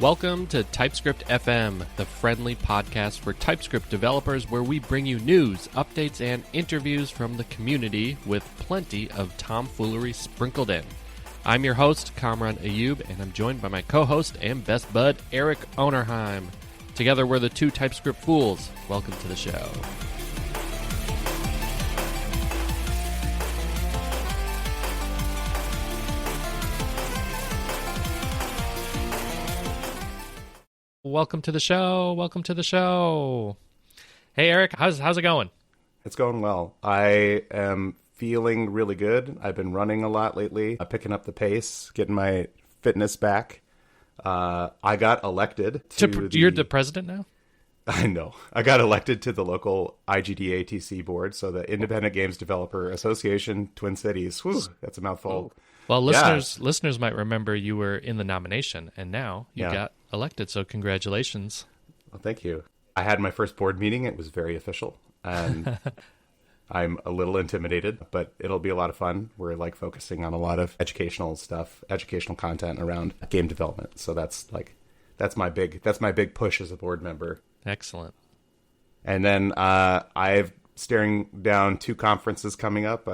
Welcome to TypeScript FM, the friendly podcast for TypeScript developers where we bring you news, updates, and interviews from the community with plenty of tomfoolery sprinkled in. I'm your host, Kamran Ayub, and I'm joined by my co-host and best bud, Eric Onerheim. Together, we're the two TypeScript fools. Welcome to the show. Welcome to the show. Welcome to the show. Hey, Eric, how's it going? It's going well. I am feeling really good. I've been running a lot lately, picking up the pace, getting my fitness back. I got elected to You're the president now? I know. I got elected to the local IGDATC board, so the Independent Games Developer Association, Twin Cities. Whew, that's a mouthful. Well, listeners might remember you were in the nomination, and now you got elected, so congratulations. Well, thank you. I had my first board meeting. It was very official, and I'm a little intimidated, but it'll be a lot of fun. We're focusing on a lot of educational stuff, educational content around game development. So that's my big push as a board member. Excellent. And then I've staring down 2 conferences coming up.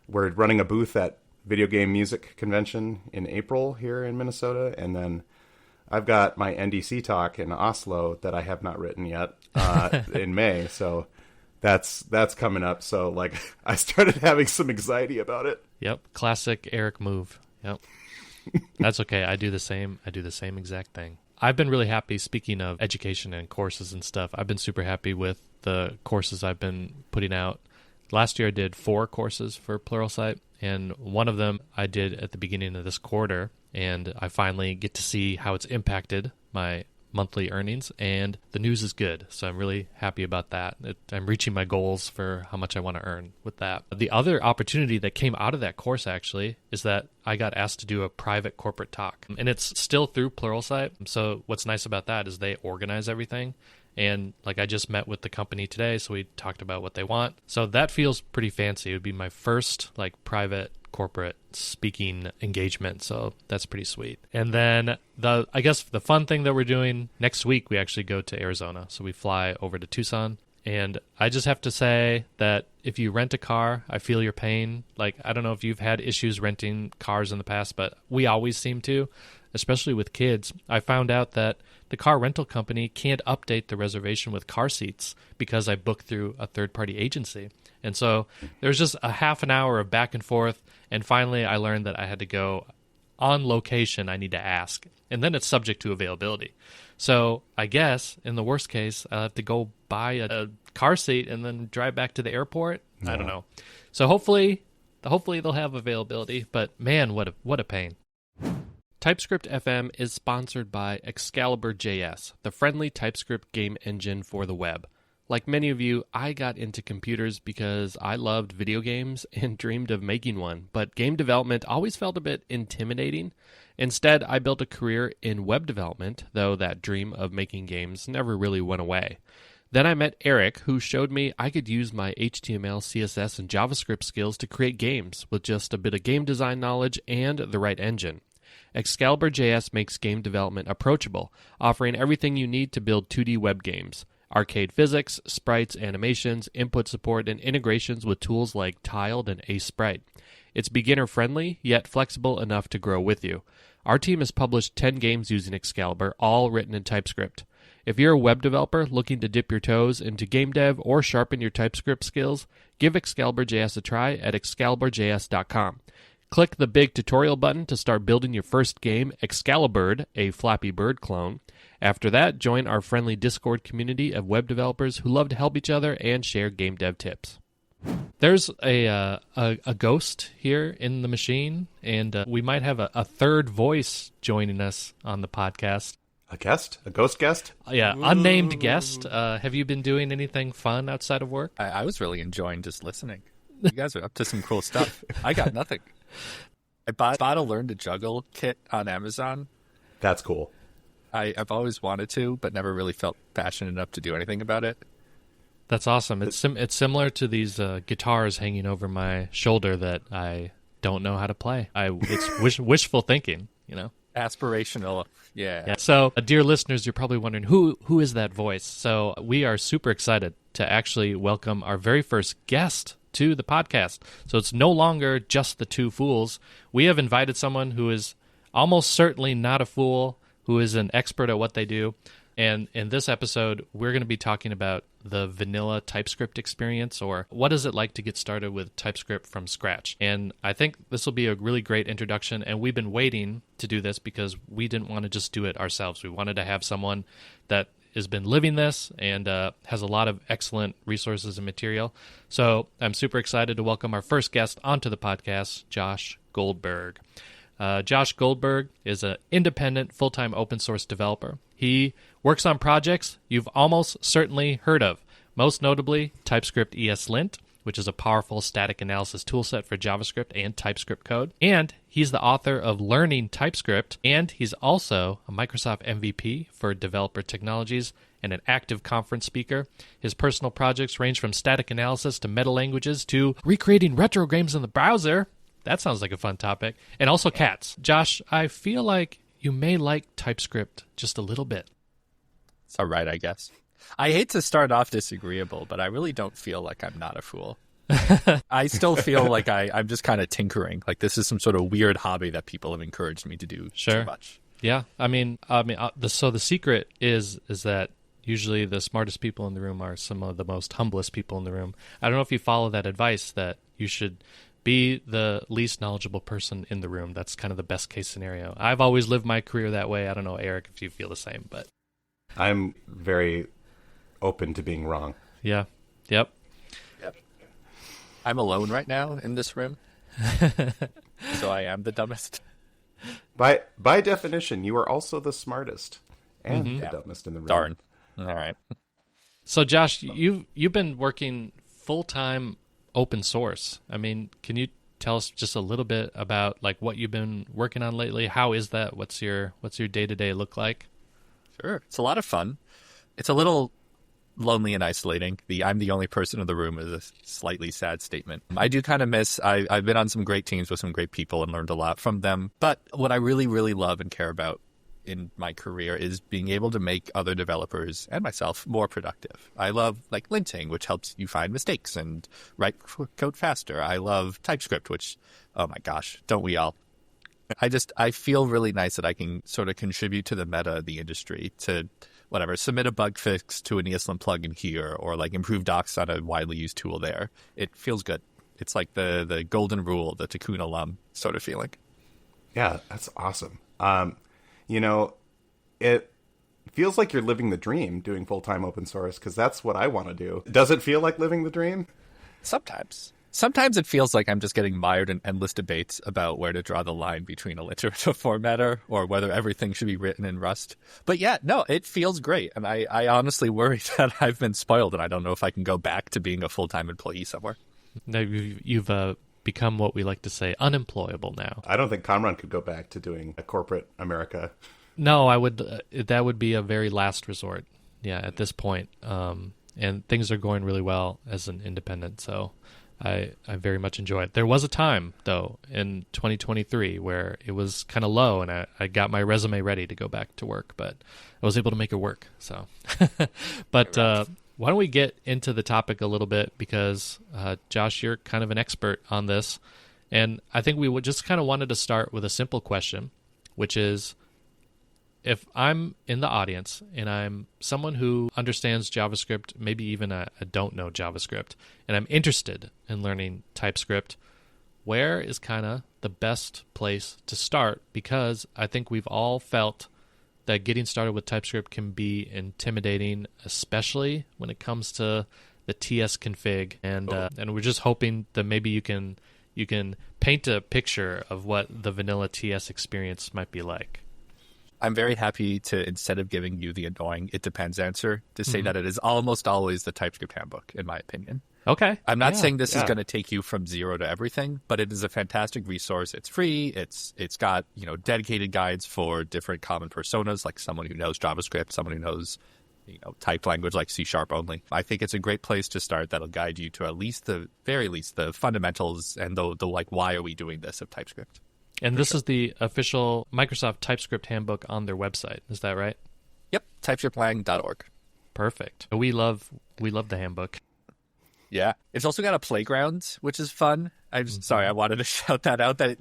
We're running a booth at Video Game Music Convention in April here in Minnesota, and then I've got my NDC talk in Oslo that I have not written yet in May. So that's coming up. So I started having some anxiety about it. Yep, classic Eric move. Yep. That's okay. I do the same exact thing. I've been really happy, speaking of education and courses and stuff, I've been super happy with the courses I've been putting out. Last year I did 4 courses for Pluralsight, and one of them I did at the beginning of this quarter, and I finally get to see how it's impacted my monthly earnings, and the news is good, so I'm really happy about that. I'm reaching my goals for how much I want to earn with that. The other opportunity that came out of that course, actually, is that I got asked to do a private corporate talk, and it's still through Pluralsight, so what's nice about that is they organize everything, and I just met with the company today, so we talked about what they want, so that feels pretty fancy. It would be my first private corporate speaking engagement, so that's pretty sweet. And then I guess the fun thing that we're doing next week, we actually go to Arizona, so we fly over to Tucson, and I just have to say that if you rent a car, I feel your pain. I don't know if you've had issues renting cars in the past, but we always seem to, especially with kids. I found out that the car rental company can't update the reservation with car seats because I booked through a third-party agency. And so there was just a half an hour of back and forth, and finally I learned that I had to go on location. I need to ask, and then it's subject to availability. So I guess in the worst case, I'll have to go buy a car seat and then drive back to the airport. No. I don't know. So hopefully they'll have availability, but man, what a pain. TypeScript FM is sponsored by Excalibur.js, the friendly TypeScript game engine for the web. Like many of you, I got into computers because I loved video games and dreamed of making one, but game development always felt a bit intimidating. Instead, I built a career in web development, though that dream of making games never really went away. Then I met Eric, who showed me I could use my HTML, CSS, and JavaScript skills to create games with just a bit of game design knowledge and the right engine. Excalibur.js makes game development approachable, offering everything you need to build 2D web games. Arcade physics, sprites, animations, input support, and integrations with tools like Tiled and AceSprite. It's beginner-friendly, yet flexible enough to grow with you. Our team has published 10 games using Excalibur, all written in TypeScript. If you're a web developer looking to dip your toes into game dev or sharpen your TypeScript skills, give Excalibur.js a try at excalibur.js.com. Click the big tutorial button to start building your first game, Excalibur, a Flappy Bird clone. After that, join our friendly Discord community of web developers who love to help each other and share game dev tips. There's a ghost here in the machine, and we might have a third voice joining us on the podcast. A guest? A ghost guest? Yeah, unnamed guest. Have you been doing anything fun outside of work? I was really enjoying just listening. You guys are up to some cool stuff. I got nothing. I bought a Learn to Juggle kit on Amazon. That's cool. I've always wanted to, but never really felt passionate enough to do anything about it. That's awesome. It's similar to these guitars hanging over my shoulder that I don't know how to play. It's wishful thinking, you know? Aspirational. Yeah. Yeah. So, dear listeners, you're probably wondering who is that voice? So, we are super excited to actually welcome our very first guest to the podcast. So, it's no longer just the two fools. We have invited someone who is almost certainly not a fool, who is an expert at what they do. And in this episode, we're going to be talking about the vanilla TypeScript experience, or what is it like to get started with TypeScript from scratch. And I think this will be a really great introduction, and we've been waiting to do this because we didn't want to just do it ourselves. We wanted to have someone that has been living this and has a lot of excellent resources and material. So I'm super excited to welcome our first guest onto the podcast, Josh Goldberg. Josh Goldberg is an independent, full-time open source developer. He works on projects you've almost certainly heard of, most notably TypeScript ESLint, which is a powerful static analysis toolset for JavaScript and TypeScript code. And he's the author of Learning TypeScript, and he's also a Microsoft MVP for developer technologies and an active conference speaker. His personal projects range from static analysis to meta languages to recreating retro games in the browser. That sounds like a fun topic. And also cats. Josh, I feel like you may like TypeScript just a little bit. It's all right, I guess. I hate to start off disagreeable, but I really don't feel like I'm not a fool. I still feel like I'm just kind of tinkering. Like this is some sort of weird hobby that people have encouraged me to do too much. Yeah, so the secret is that usually the smartest people in the room are some of the most humblest people in the room. I don't know if you follow that advice that you should be the least knowledgeable person in the room. That's kind of the best case scenario. I've always lived my career that way. I don't know, Eric, if you feel the same, but I'm very open to being wrong. Yeah. Yep. I'm alone right now in this room, so I am the dumbest. By definition, you are also the smartest and the dumbest in the room. Darn. All right. So, Josh, you've been working full-time open source. I mean, can you tell us just a little bit about like what you've been working on lately? How is that? What's your day-to-day look like? Sure. It's a lot of fun. It's a little lonely and isolating. I'm the only person in the room is a slightly sad statement. I do kind of miss, I've been on some great teams with some great people and learned a lot from them. But what I really, really love and care about in my career is being able to make other developers and myself more productive. I love like linting, which helps you find mistakes and write code faster. I love TypeScript, which, oh my gosh, don't we all? I feel really nice that I can sort of contribute to the meta of the industry to whatever, submit a bug fix to an ESLint plugin here or like improve docs on a widely used tool there. It feels good. It's like the golden rule, the Tikkun alum sort of feeling. Yeah, that's awesome. It feels like you're living the dream doing full-time open source because that's what I want to do. Does it feel like living the dream? Sometimes. Sometimes it feels like I'm just getting mired in endless debates about where to draw the line between a literature formatter or whether everything should be written in Rust. But yeah, no, it feels great. And I honestly worry that I've been spoiled and I don't know if I can go back to being a full-time employee somewhere. No, you've become what we like to say unemployable now. I don't think Kamran could go back to doing a corporate America. No, I would. That would be a very last resort. Yeah, at this point, and things are going really well as an independent. So I very much enjoy it. There was a time though in 2023 where it was kind of low, and I got my resume ready to go back to work, but I was able to make it work. So, but why don't we get into the topic a little bit because Josh, you're kind of an expert on this, and I think we would just kind of wanted to start with a simple question, which is, if I'm in the audience and I'm someone who understands JavaScript, maybe even I don't know JavaScript, and I'm interested in learning TypeScript, where is kind of the best place to start? Because I think we've all felt that getting started with TypeScript can be intimidating, especially when it comes to the TS config, and we're just hoping that maybe you can paint a picture of what the vanilla TS experience might be like. I'm very happy to, instead of giving you the annoying "it depends" answer, to say that it is almost always the TypeScript handbook, in my opinion. Okay. I'm not saying this is going to take you from zero to everything, but it is a fantastic resource. It's free. It's got, dedicated guides for different common personas, like someone who knows JavaScript, someone who knows, type language like C# only. I think it's a great place to start that'll guide you to at least the very least the fundamentals and the like, why are we doing this of TypeScript? And this is the official Microsoft TypeScript handbook on their website. Is that right? Yep, typescriptlang.org. Perfect. We love the handbook. Yeah. It's also got a playground, which is fun. I'm sorry, I wanted to shout that out. That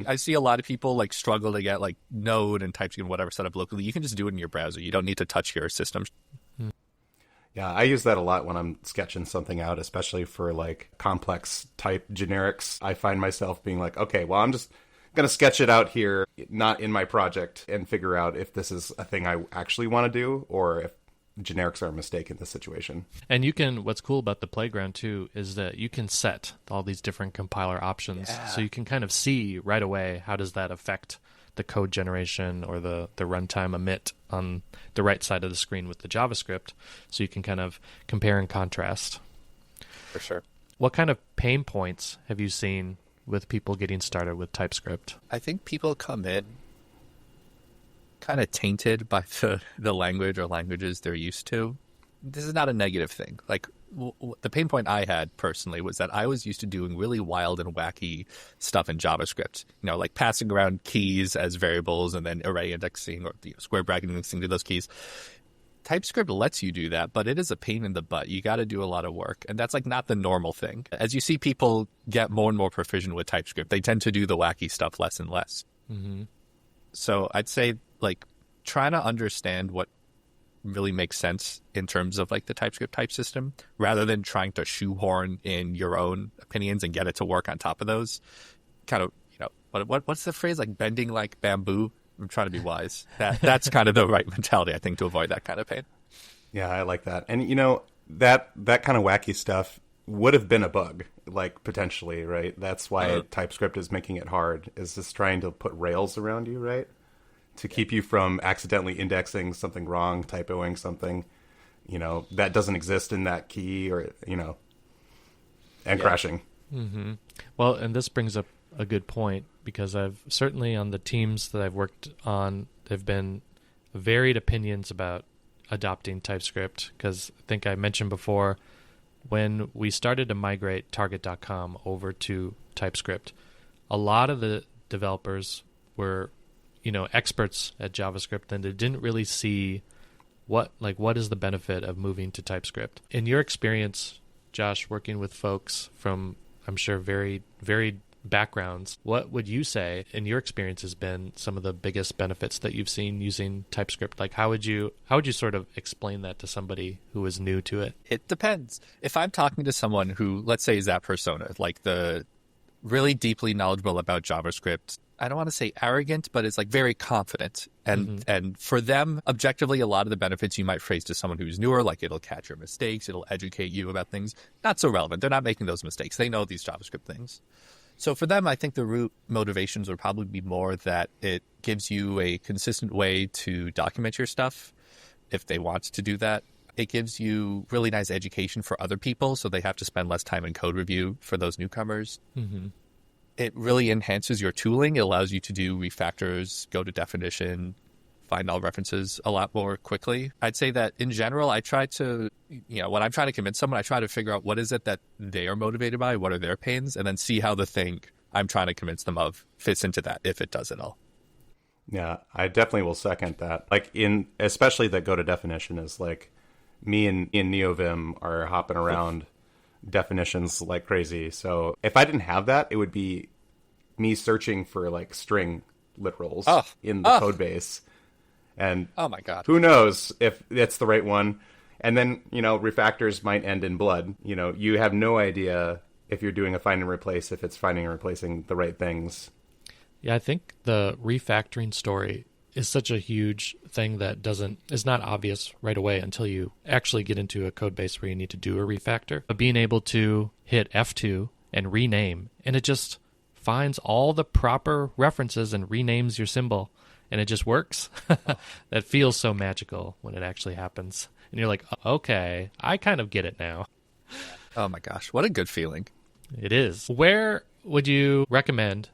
I see a lot of people struggle to get Node and TypeScript and whatever set up locally. You can just do it in your browser. You don't need to touch your system. Yeah, I use that a lot when I'm sketching something out, especially for complex type generics. I find myself being okay, well, I'm just going to sketch it out here, not in my project, and figure out if this is a thing I actually want to do or if generics are a mistake in this situation. And what's cool about the playground too is that you can set all these different compiler options. Yeah. So you can kind of see right away how does that affect the code generation or the runtime emit on the right side of the screen with the JavaScript. So you can kind of compare and contrast. For sure. What kind of pain points have you seen with people getting started with TypeScript? I think people come in kind of tainted by the language or languages they're used to. This is not a negative thing. The pain point I had personally was that I was used to doing really wild and wacky stuff in JavaScript. Passing around keys as variables and then array indexing or square bracket indexing to those keys. TypeScript lets you do that, but it is a pain in the butt. You got to do a lot of work, and that's not the normal thing. As you see people get more and more proficient with TypeScript, they tend to do the wacky stuff less and less. Mm-hmm. So I'd say trying to understand what really makes sense in terms of the TypeScript type system rather than trying to shoehorn in your own opinions and get it to work on top of those. Kind of, what's the phrase? Bending like bamboo. I'm trying to be wise. That's kind of the right mentality, I think, to avoid that kind of pain. Yeah, I like that. And that kind of wacky stuff would have been a bug, potentially, right? That's why TypeScript is making it hard, is just trying to put rails around you, right? To keep you from accidentally indexing something wrong, typoing something, that doesn't exist in that key or, and crashing. Mm-hmm. Well, and this brings up a good point because I've certainly on the teams that I've worked on, there've been varied opinions about adopting TypeScript because I think I mentioned before when we started to migrate Target.com over to TypeScript, a lot of the developers were experts at JavaScript, and they didn't really see what is the benefit of moving to TypeScript. In your experience, Josh, working with folks from, I'm sure, very varied backgrounds, what would you say in your experience has been some of the biggest benefits that you've seen using TypeScript? How would you sort of explain that to somebody who is new to it? It depends. If I'm talking to someone who, let's say, is that persona, the really deeply knowledgeable about JavaScript, I don't want to say arrogant, but it's very confident. And for them, objectively, a lot of the benefits you might phrase to someone who's newer, it'll catch your mistakes, it'll educate you about things, not so relevant. They're not making those mistakes. They know these JavaScript things. So for them, I think the root motivations would probably be more that it gives you a consistent way to document your stuff if they want to do that. It gives you really nice education for other people, so they have to spend less time in code review for those newcomers. Mm-hmm. It really enhances your tooling. It allows you to do refactors, go to definition, find all references a lot more quickly. I'd say that in general, I try to, when I'm trying to convince someone, I try to figure out what is it that they are motivated by, what are their pains, and then see how the thing I'm trying to convince them of fits into that, if it does at all. Yeah, I definitely will second that. Especially that go to definition is me and NeoVim are hopping around definitions like crazy. So if I didn't have that, it would be me searching for string literals in the code base. And oh my God, who knows if it's the right one. And then, refactors might end in blood. You have no idea if you're doing a find and replace, if it's finding and replacing the right things. Yeah, I think the refactoring story is such a huge thing that is not obvious right away until you actually get into a code base where you need to do a refactor. But being able to hit F2 and rename, and it just finds all the proper references and renames your symbol, and it just works. That feels so magical when it actually happens. And you're like, okay, I kind of get it now. Oh my gosh, what a good feeling. It is. Where would you recommend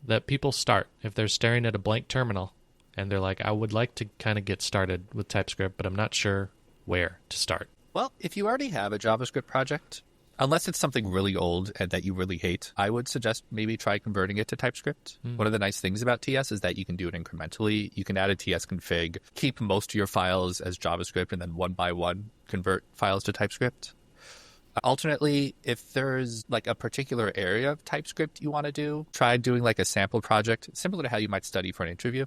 that people start if they're staring at a blank terminal and they're like, I would like to kind of get started with TypeScript, but I'm not sure where to start? Well, if you already have a JavaScript project, Unless it's something really old and that you really hate, I would suggest maybe try converting it to TypeScript. One of the nice things about TS is that you can do it incrementally. You can add a TS config, keep most of your files as JavaScript, and then one by one convert files to TypeScript. Alternately, if there's like a particular area of TypeScript you want to do, try doing like a sample project, similar to how you might study for an interview.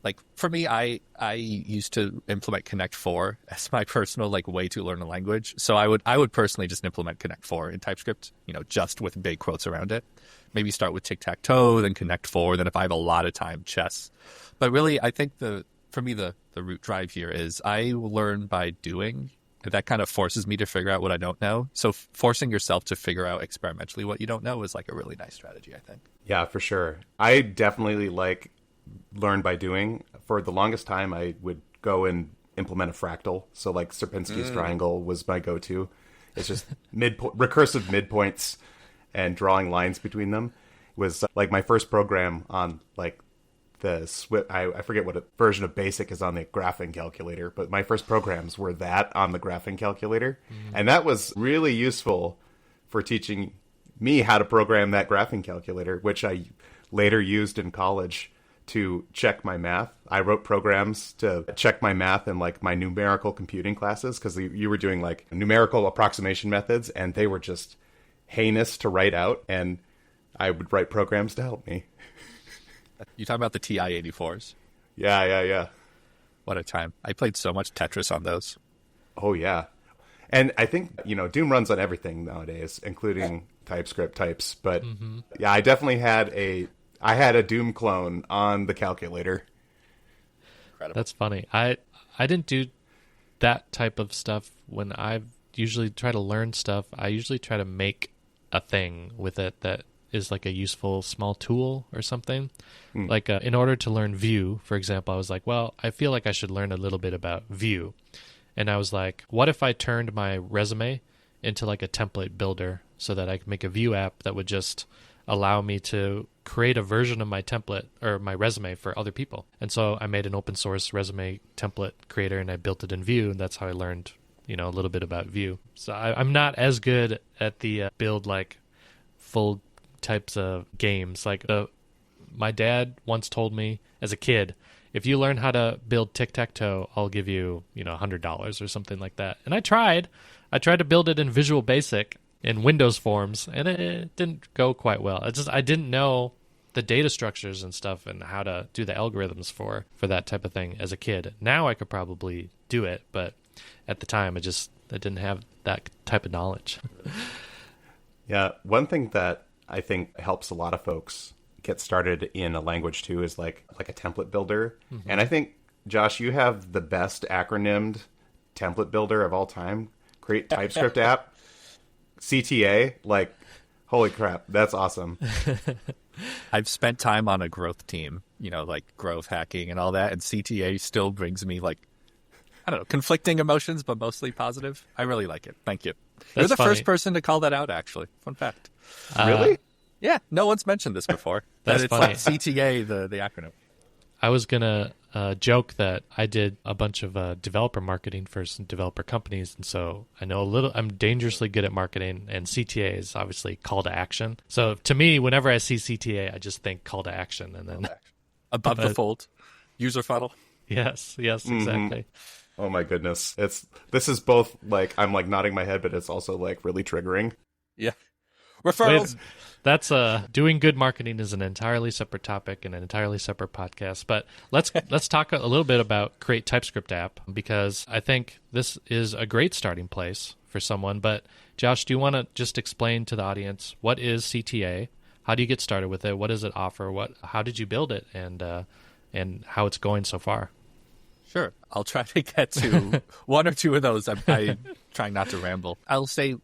Like for me, I used to implement Connect 4 as my personal like way to learn a language. So I would personally just implement Connect 4 in TypeScript, just with big quotes around it. Maybe start with tic-tac-toe, then Connect 4, then if I have a lot of time, chess. But really, I think for me the root drive here is I learn by doing. That kind of forces me to figure out what I don't know. So forcing yourself to figure out experimentally what you don't know is like a really nice strategy, I think. Yeah, for sure. I definitely like learn by doing. For the longest time, I would go and implement a fractal. So like Sierpinski's triangle was my go-to. It's just recursive midpoints and drawing lines between them. It was like my first program on like the Swift. I forget what version of BASIC is on the graphing calculator, but my first programs were that on the graphing calculator. And that was really useful for teaching me how to program that graphing calculator, which I later used in college to check my math. I wrote programs to check my math in like my numerical computing classes because you were doing like numerical approximation methods and they were just heinous to write out, and I would write programs to help me. You talking about the TI-84s? Yeah. What a time. I played so much Tetris on those. Oh, yeah. And I think, Doom runs on everything nowadays, including TypeScript types. But yeah, I definitely had a Doom clone on the calculator. Incredible. That's funny. I didn't do that type of stuff. When I usually try to learn stuff, I usually try to make a thing with it that is like a useful small tool or something. Like in order to learn Vue, for example, I was like, well, I feel like I should learn a little bit about Vue. And I was like, what if I turned my resume into like a template builder so that I could make a Vue app that would just allow me to create a version of my template or my resume for other people. And so I made an open source resume template creator and I built it in Vue, and that's how I learned, a little bit about Vue. So I'm not as good at the build like full types of games. Like my dad once told me as a kid, if you learn how to build tic-tac-toe, I'll give you, $100 or something like that. And I tried to build it in Visual Basic in Windows forms, and it didn't go quite well. I didn't know the data structures and stuff and how to do the algorithms for that type of thing as a kid. Now I could probably do it, but at the time I didn't have that type of knowledge. Yeah, one thing that I think helps a lot of folks get started in a language too is like a template builder. And I think, Josh, you have the best acronymed template builder of all time. Create-typescript-app. CTA, like, holy crap, that's awesome. I've spent time on a growth team, like growth hacking and all that, and CTA still brings me like, I don't know, conflicting emotions, but mostly positive. I really like it. Thank you. You're the first person to call that out, actually. Fun fact. Really? Yeah, no one's mentioned this before. That's it's funny. like CTA, the acronym. I was going to joke that I did a bunch of developer marketing for some developer companies, and so I know I'm dangerously good at marketing, and CTA is obviously call to action. So to me, whenever I see CTA, I just think call to action. And then Above the fold, user funnel. Yes, exactly. Oh my goodness. This is both like, I'm like nodding my head, but it's also like really triggering. Yeah. Referrals. That's doing good marketing is an entirely separate topic and an entirely separate podcast. But let's talk a little bit about create-typescript-app, because I think this is a great starting place for someone. But Josh, do you want to just explain to the audience what is CTA? How do you get started with it? What does it offer? How did you build it, and how it's going so far? Sure. I'll try to get to one or two of those. I'm trying not to ramble. I'll say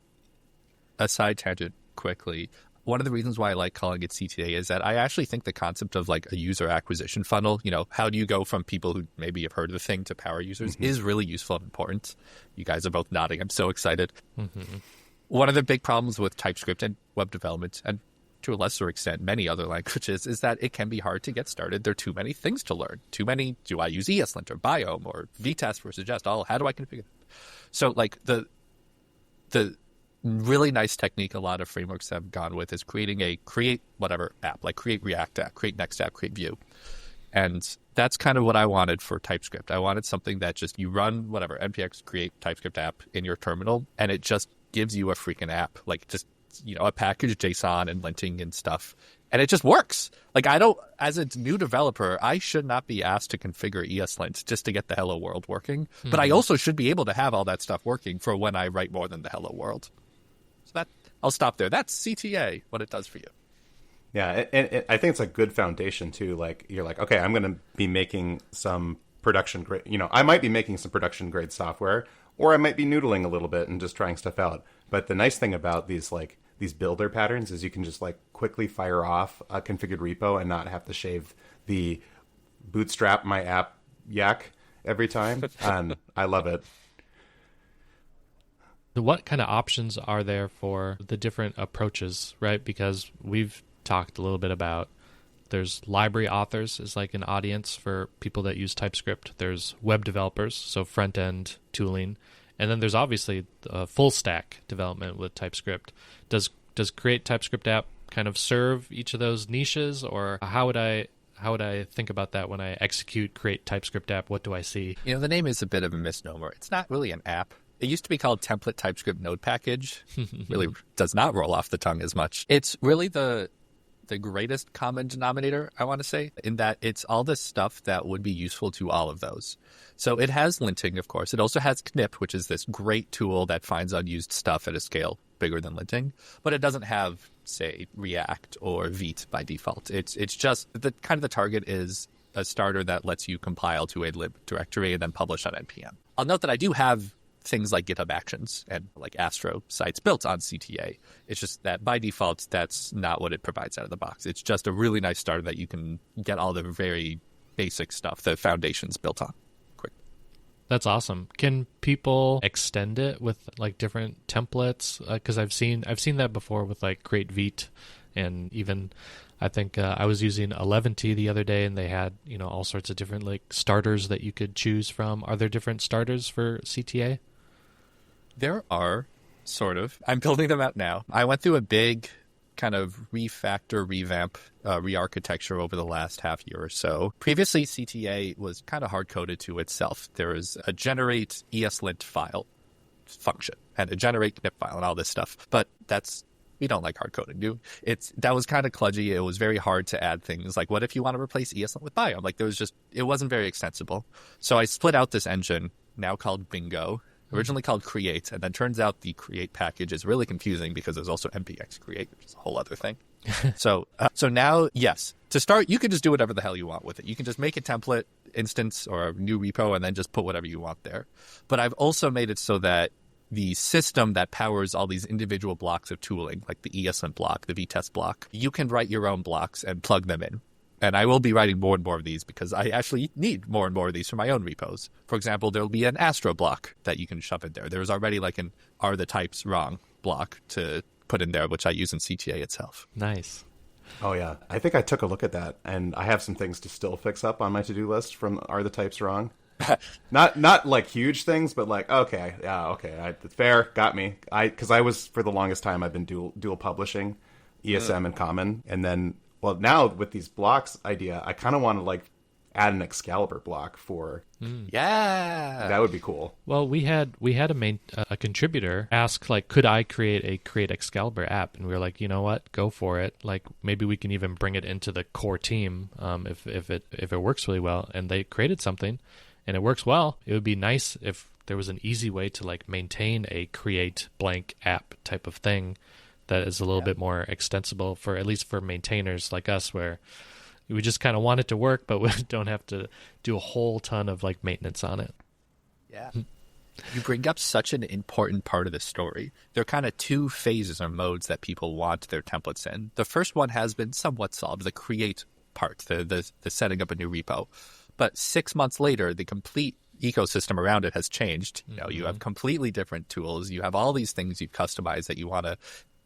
a side tangent quickly. One of the reasons why I like calling it CTA is that I actually think the concept of like a user acquisition funnel, how do you go from people who maybe have heard of the thing to power users, is really useful and important. You guys are both nodding. I'm so excited. One of the big problems with TypeScript and web development, and to a lesser extent many other languages, is that it can be hard to get started. There are too many things to learn. Too many, do I use ESLint or Biome or vtest for suggest? How do I configure it? So like the really nice technique a lot of frameworks have gone with is creating a create whatever app, like create React app, create Next app, create Vue. And that's kind of what I wanted for TypeScript. I wanted something that just you run whatever, npx create TypeScript app in your terminal, and it just gives you a freaking app, like just, a package JSON and linting and stuff. And it just works. Like as a new developer, I should not be asked to configure ESLint just to get the hello world working. Mm-hmm. But I also should be able to have all that stuff working for when I write more than the hello world. So I'll stop there. That's CTA, what it does for you. Yeah, and I think it's a good foundation too. Like you're like, okay, I'm going to be making some production grade. I might be making some production grade software, or I might be noodling a little bit and just trying stuff out. But the nice thing about these builder patterns is you can just quickly fire off a configured repo and not have to shave the bootstrap my app yak every time. And I love it. What kind of options are there for the different approaches, right? Because we've talked a little bit about there's library authors is like an audience for people that use TypeScript. There's web developers, so front-end tooling. And then there's obviously full stack development with TypeScript. Does create TypeScript app kind of serve each of those niches, or how would I think about that when I execute create TypeScript app? What do I see? The name is a bit of a misnomer. It's not really an app. It used to be called template TypeScript node package. Really does not roll off the tongue as much. It's really the greatest common denominator, I want to say, in that it's all this stuff that would be useful to all of those. So it has linting, of course. It also has knip, which is this great tool that finds unused stuff at a scale bigger than linting. But it doesn't have, say, React or Vite by default. It's just the target is a starter that lets you compile to a lib directory and then publish on NPM. I'll note that I do have things like GitHub Actions and like Astro sites built on CTA. It's just that by default, that's not what it provides out of the box. It's just a really nice starter that you can get all the very basic stuff, the foundations built on quick. That's awesome. Can people extend it with like different templates? Because I've seen that before with like Create Vite, and even I think I was using 11T the other day, and they had all sorts of different like starters that you could choose from. Are there different starters for CTA? There are, sort of. I'm building them out now. I went through a big kind of revamp, re-architecture over the last half year or so. Previously, CTA was kind of hard-coded to itself. There was a generate ESLint file function and a generate knip file and all this stuff. But we don't like hard-coding. That was kind of kludgy. It was very hard to add things. Like, what if you want to replace ESLint with Biome? Like, it wasn't very extensible. So I split out this engine, now called Bingo, originally called Create, and then turns out the Create package is really confusing because there's also npx create, which is a whole other thing. So now, yes, to start, you can just do whatever the hell you want with it. You can just make a template instance or a new repo and then just put whatever you want there. But I've also made it so that the system that powers all these individual blocks of tooling, like the ESLint block, the vtest block, you can write your own blocks and plug them in. And I will be writing more and more of these because I actually need more and more of these for my own repos. For example, there'll be an Astro block that you can shove in there. There's already like an are the types wrong block to put in there, which I use in CTA itself. Nice. Oh, yeah. I think I took a look at that, and I have some things to still fix up on my to-do list from are the types wrong. Not like huge things, but like, okay, fair, got me. Because I was, for the longest time, I've been dual publishing ESM and Common, and then well, now with these blocks idea, I kind of want to like add an Excalibur block for. Yeah, that would be cool. Well, we had a contributor ask like, could I create a Create Excalibur app? And we were like, you know what, go for it. Like maybe we can even bring it into the core team if it works really well. And they created something, and it works well. It would be nice if there was an easy way to like maintain a create blank app type of thing that is a little bit more extensible for at least for maintainers like us, where we just kind of want it to work, but we don't have to do a whole ton of like maintenance on it. Yeah. You bring up such an important part of the story. There are kind of two phases or modes that people want their templates in. The first one has been somewhat solved, the create part, the setting up a new repo. But 6 months later, the complete ecosystem around it has changed. You have completely different tools. You have all these things you've customized that you want to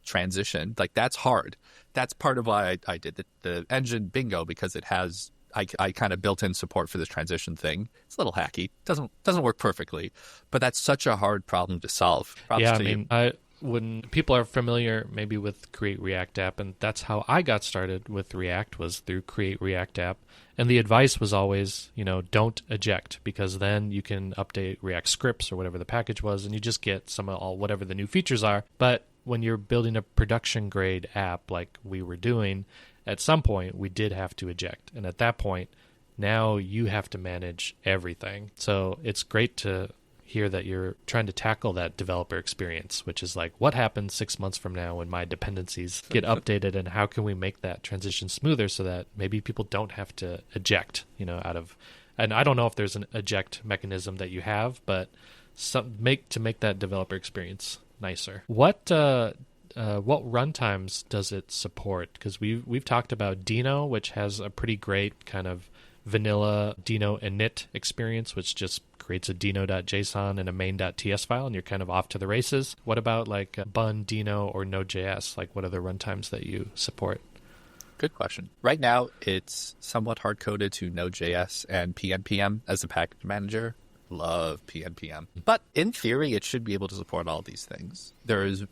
transition. Like that's hard. That's part of why I did the engine Bingo, because it has I kind of built in support for this transition thing. It's a little hacky. Doesn't work perfectly, but that's such a hard problem to solve. I when people are familiar maybe with Create React App, and that's how I got started with React, was through Create React App. And the advice was always, don't eject, because then you can update React scripts or whatever the package was, and you just get some of all whatever the new features are. But when you're building a production grade app like we were doing, at some point we did have to eject. And at that point, now you have to manage everything. So it's great to hear that you're trying to tackle that developer experience, which is like, what happens 6 months from now when my dependencies get updated, and how can we make that transition smoother so that maybe people don't have to eject, out of, and I don't know if there's an eject mechanism that you have, but to make that developer experience nicer. What runtimes does it support? Because we've talked about Dino, which has a pretty great kind of vanilla Dino init experience, which just creates a dino.json and a main.ts file, and you're kind of off to the races. What about like Bun, Dino, or Node.js? Like, what are the runtimes that you support? Good question. Right now, it's somewhat hard-coded to Node.js and PNPM as a package manager. Love PNPM. But in theory, it should be able to support all these things. There's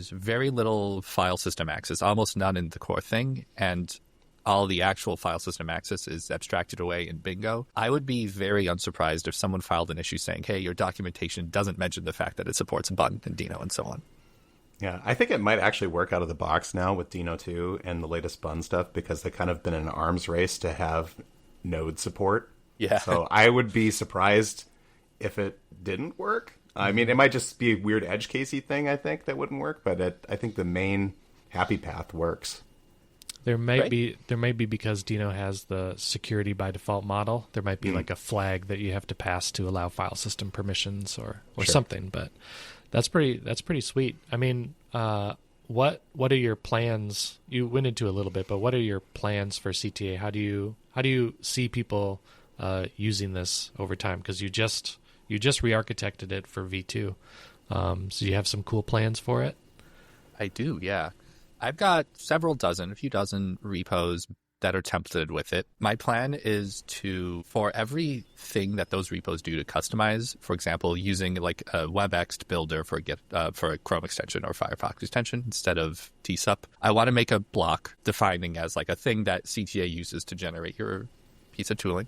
very little file system access, almost none in the core thing, and all the actual file system access is abstracted away in Bingo. I would be very unsurprised if someone filed an issue saying, hey, your documentation doesn't mention the fact that it supports Bun and Dino and so on. Yeah, I think it might actually work out of the box now with Dino 2 and the latest Bun stuff, because they kind of been in an arms race to have Node support. Yeah. So I would be surprised if it didn't work. I mean, it might just be a weird edge casey thing, I think, that wouldn't work, but I think the main happy path works. There might be because Dino has the security by default model. There might be like a flag that you have to pass to allow file system permissions or Sure. something. But that's pretty sweet. I mean, what are your plans? You went into a little bit, but what are your plans for CTA? How do you see people using this over time? Because you just re-architected it for V2, so you have some cool plans for it. I do, yeah. I've got a few dozen repos that are templated with it. My plan is to, for everything that those repos do to customize, for example, using like a WebEx builder for a Chrome extension or Firefox extension instead of TSUP, I want to make a block defining as like a thing that CTA uses to generate your piece of tooling.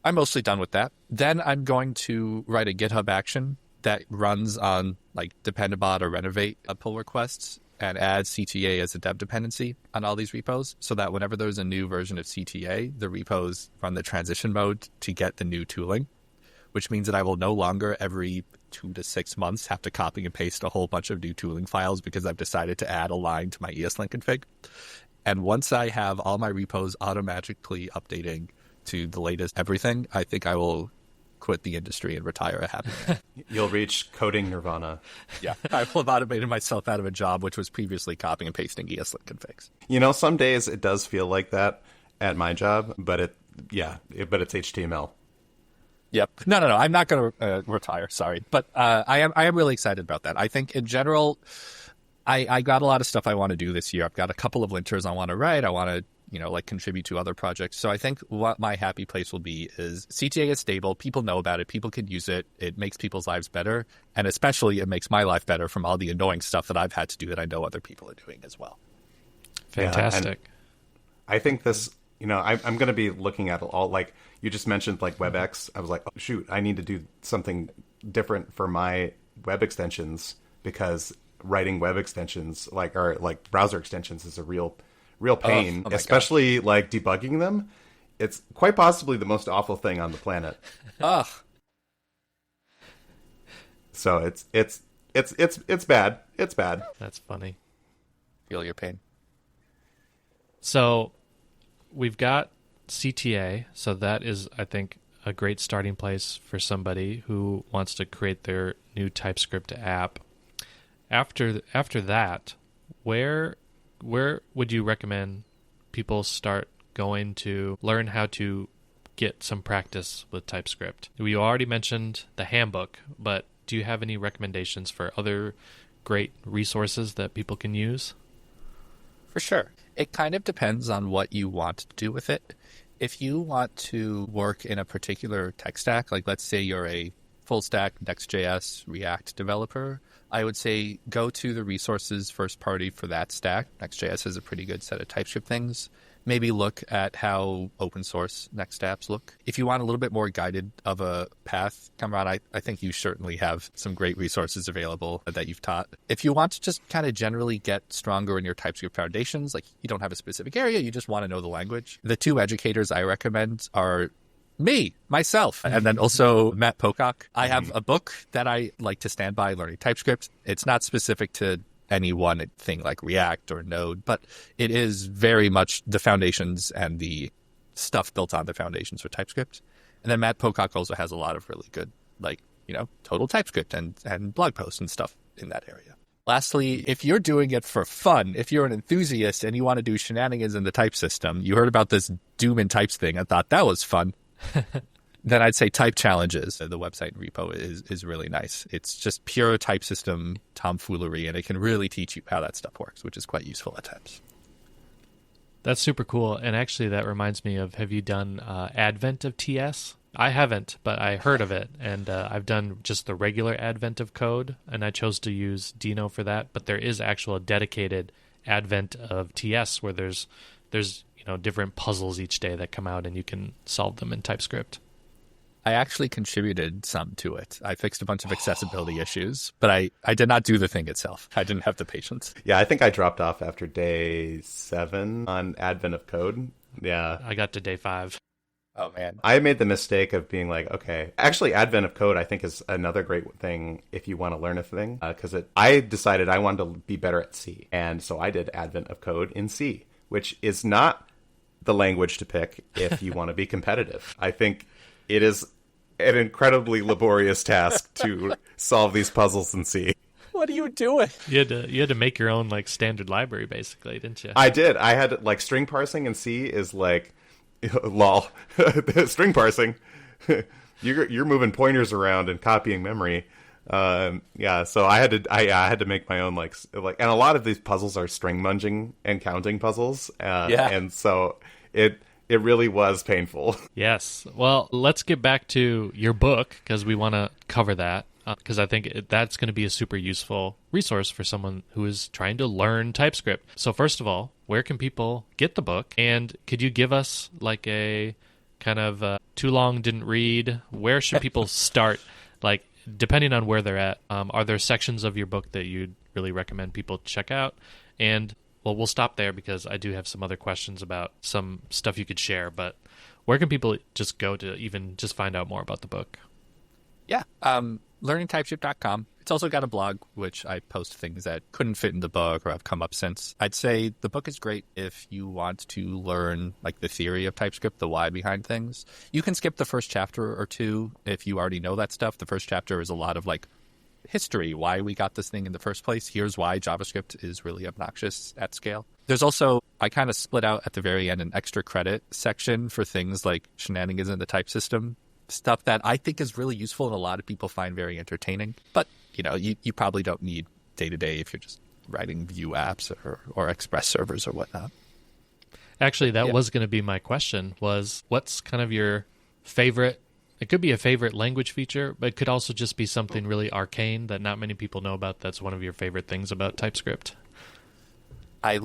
I'm mostly done with that. Then I'm going to write a GitHub action that runs on like Dependabot or Renovate pull requests and add CTA as a dev dependency on all these repos, so that whenever there's a new version of CTA, the repos run the transition mode to get the new tooling, which means that I will no longer every 2 to 6 months have to copy and paste a whole bunch of new tooling files because I've decided to add a line to my ESLint config. And once I have all my repos automatically updating to the latest everything, I think I will quit the industry and retire a happy man. You'll reach coding nirvana. Yeah, I will have automated myself out of a job which was previously copying and pasting ESLint configs. Some days it does feel like that at my job, but it's HTML. Yep. No. I'm not going to retire. Sorry, but I am really excited about that. I think in general, I got a lot of stuff I want to do this year. I've got a couple of linters I want to write. I want to contribute to other projects. So I think what my happy place will be is CTA is stable. People know about it. People can use it. It makes people's lives better. And especially it makes my life better from all the annoying stuff that I've had to do that I know other people are doing as well. Fantastic. Yeah, I think this, I'm going to be looking at all, like you just mentioned, like WebEx. I was like, oh, shoot, I need to do something different for my web extensions, because writing web extensions like browser extensions is a real pain, especially like debugging them. It's quite possibly the most awful thing on the planet. Ugh. So it's bad. It's bad. That's funny. Feel your pain. So we've got CTA. So that is, I think, a great starting place for somebody who wants to create their new TypeScript app. After that, where would you recommend people start going to learn how to get some practice with TypeScript? We already mentioned the handbook, but do you have any recommendations for other great resources that people can use? For sure. It kind of depends on what you want to do with it. If you want to work in a particular tech stack, like let's say you're a full stack Next.js React developer, I would say go to the resources first party for that stack. Next.js has a pretty good set of TypeScript things. Maybe look at how open source Next apps look. If you want a little bit more guided of a path, come around. I think you certainly have some great resources available that you've taught. If you want to just kind of generally get stronger in your TypeScript foundations, like you don't have a specific area, you just want to know the language, the two educators I recommend are myself, and then also Matt Pocock. I have a book that I like to stand by, Learning TypeScript. It's not specific to any one thing like React or Node, but it is very much the foundations and the stuff built on the foundations for TypeScript. And then Matt Pocock also has a lot of really good, total TypeScript and blog posts and stuff in that area. Lastly, if you're doing it for fun, if you're an enthusiast and you want to do shenanigans in the type system, you heard about this Doom and Types thing. I thought that was fun. Then I'd say Type Challenges. The website repo is really nice. It's just pure type system tomfoolery, and it can really teach you how that stuff works, which is quite useful at times. That's super cool. And actually, that reminds me of, have you done Advent of TS? I haven't, but I heard of it. And I've done just the regular Advent of code, and I chose to use Dino for that. But there is actual dedicated Advent of TS where there's different puzzles each day that come out, and you can solve them in TypeScript. I actually contributed some to it. I fixed a bunch of accessibility issues, but I did not do the thing itself. I didn't have the patience. Yeah, I think I dropped off after day 7 on Advent of Code. Yeah. I got to day 5. Oh, man. I made the mistake of being like, okay. Actually, Advent of Code, I think, is another great thing if you want to learn a thing. Because I decided I wanted to be better at C. And so I did Advent of Code in C, which is not the language to pick if you want to be competitive. I think it is an incredibly laborious task to solve these puzzles in C. What are you doing? You had to make your own standard library, basically, didn't you? I did. I had string parsing in C is lol. String parsing. You're moving pointers around and copying memory. Yeah. So I had to make my own and a lot of these puzzles are string munging and counting puzzles. And so it really was painful. Yes. Well, let's get back to your book, because we want to cover that, because I think that's going to be a super useful resource for someone who is trying to learn TypeScript. So first of all, where can people get the book? And could you give us a kind of too long didn't read? Where should people start? Depending on where they're at, are there sections of your book that you'd really recommend people check out? And well, we'll stop there because I do have some other questions about some stuff you could share, but where can people just go to even just find out more about the book? Yeah, learningtypescript.com. It's also got a blog, which I post things that couldn't fit in the book or have come up since. I'd say the book is great if you want to learn the theory of TypeScript, the why behind things. You can skip the first chapter or two if you already know that stuff. The first chapter is a lot of history, why we got this thing in the first place. Here's why JavaScript is really obnoxious at scale. There's also, I kind of split out at the very end an extra credit section for things like shenanigans in the type system, stuff that I think is really useful and a lot of people find very entertaining. But, you probably don't need day-to-day if you're just writing Vue apps or Express servers or whatnot. Actually, that was going to be my question, was what's kind of your favorite? It could be a favorite language feature, but it could also just be something really arcane that not many people know about. That's one of your favorite things about TypeScript. I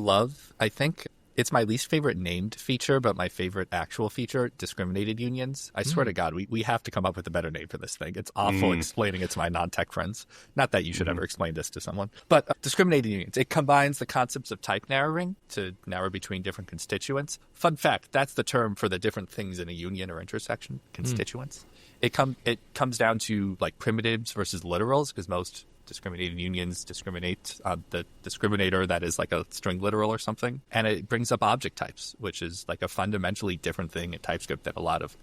think it's my least favorite named feature, but my favorite actual feature, discriminated unions. I swear to God, we have to come up with a better name for this thing. It's awful explaining it to my non-tech friends. Not that you should ever explain this to someone. But discriminated unions, it combines the concepts of type narrowing to narrow between different constituents. Fun fact, that's the term for the different things in a union or intersection, constituents. It comes down to primitives versus literals, because most discriminated unions discriminate the discriminator that is a string literal or something. And it brings up object types, which is a fundamentally different thing in TypeScript than a lot of,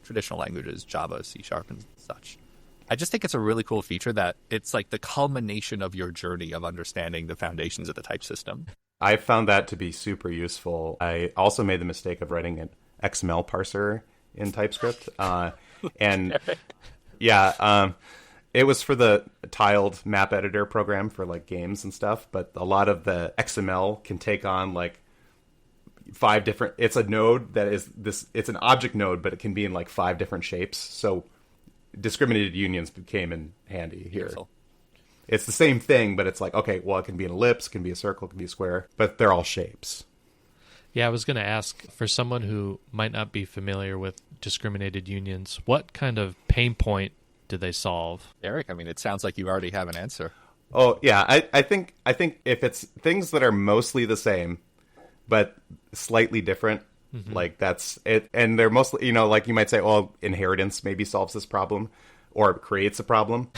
traditional languages, Java, C# and such. I just think it's a really cool feature that it's the culmination of your journey of understanding the foundations of the type system. I found that to be super useful. I also made the mistake of writing an XML parser in TypeScript. It was for the tiled map editor program for games and stuff, but a lot of the XML can take on 5 different. It's a node that is this. It's an object node, but it can be in 5 different shapes. So discriminated unions came in handy here. It's the same thing, but it's like, okay, well, it can be an ellipse, it can be a circle, it can be a square, but they're all shapes. Yeah, I was going to ask, for someone who might not be familiar with discriminated unions, what kind of pain point do they solve? Eric, I mean, it sounds like you already have an answer. Oh, yeah, I think if it's things that are mostly the same, but slightly different, like that's it. And they're mostly, like you might say, well, inheritance maybe solves this problem or creates a problem.